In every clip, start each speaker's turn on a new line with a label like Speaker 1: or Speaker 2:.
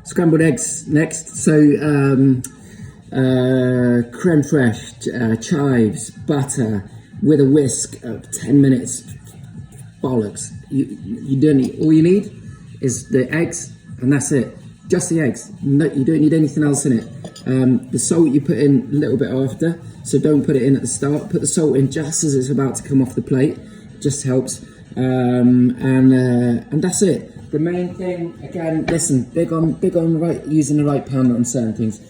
Speaker 1: Scrambled eggs next. So creme fraiche, chives, butter with a whisk of 10 minutes. Bollocks. You don't need, all you need is the eggs, and that's it. Just the eggs. No, you don't need anything else in it. The salt you put in a little bit after, so don't put it in at the start. Put the salt in just as it's about to come off the plate. It just helps. And that's it. The main thing, again, listen, big on using the right pan on certain things.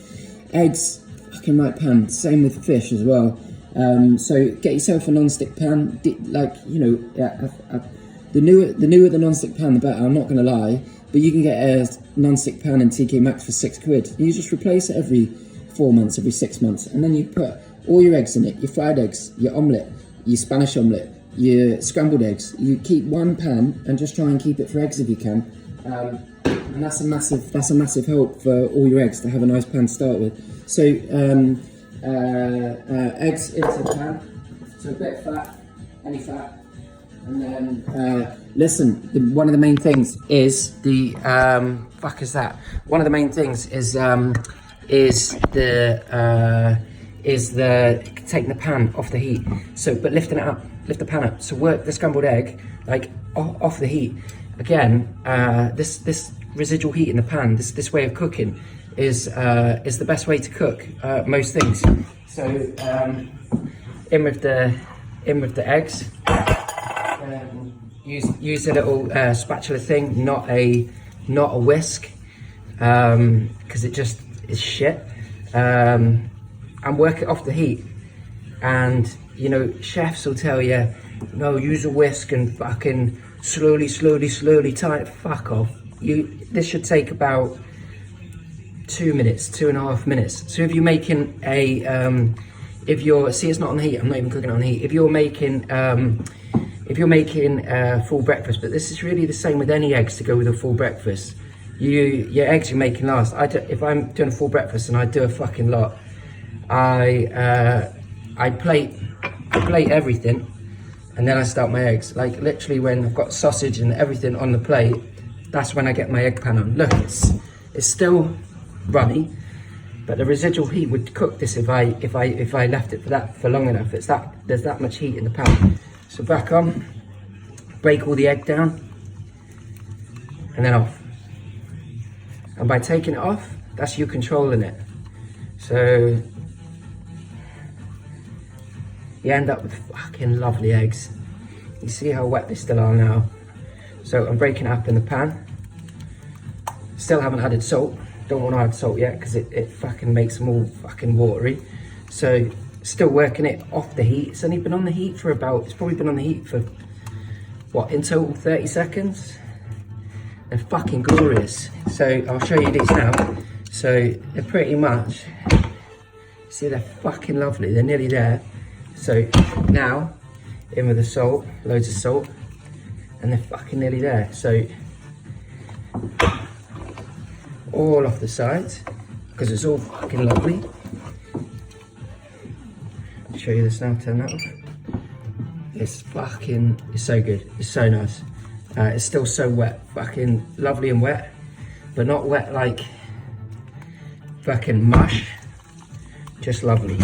Speaker 1: Eggs, fucking right pan. Same with fish as well. So get yourself a non-stick pan. Like, you know, the newer the non-stick pan, the better. I'm not gonna lie, but you can get a non-stick pan in TK Maxx for £6. You just replace it every 4 months, every 6 months, and then you put all your eggs in it. Your fried eggs, your omelette, your Spanish omelette, your scrambled eggs. You keep one pan and just try and keep it for eggs if you can, and that's a massive help for all your eggs to have a nice pan to start with. So eggs into the pan, so a bit of fat, any fat, and then listen. One of the main things is one of the main things is the taking the pan off the heat. So, but lifting it up, lift the pan up. So work the scrambled egg like off the heat. Again, this residual heat in the pan, this way of cooking is the best way to cook most things. So in with the eggs. Use a little spatula thing, not a whisk, because it just is shit. And work it off the heat. And you know, chefs will tell you, no, use a whisk and fucking slowly tie it. Fuck off. This should take about 2 minutes, 2.5 minutes. So if you're making see, it's not on the heat. I'm not even cooking it on the heat. If you're making full breakfast, but this is really the same with any eggs to go with a full breakfast. Your eggs you're making last. If I'm doing a full breakfast and I do a fucking lot, I plate everything, and then I start my eggs. Like literally, when I've got sausage and everything on the plate, that's when I get my egg pan on. Look, it's still runny, but the residual heat would cook this if I left it for long enough. There's that much heat in the pan. So back on, break all the egg down, and then off. And by taking it off, that's you controlling it. So you end up with fucking lovely eggs. You see how wet they still are now. So I'm breaking it up in the pan. Still haven't added salt. Don't want to add salt yet because it fucking makes them all fucking watery. So still working it off the heat. It's only been on the heat for it's probably been on the heat for, what, in total 30 seconds? They're fucking glorious. So I'll show you these now. So they're pretty much, see, they're fucking lovely. They're nearly there. So now, in with the salt, loads of salt, and they're fucking nearly there. So all off the sides, because it's all fucking lovely. I'll show you this now, turn that off. It's so good, it's so nice. It's still so wet, fucking lovely and wet, but not wet like fucking mush, just lovely.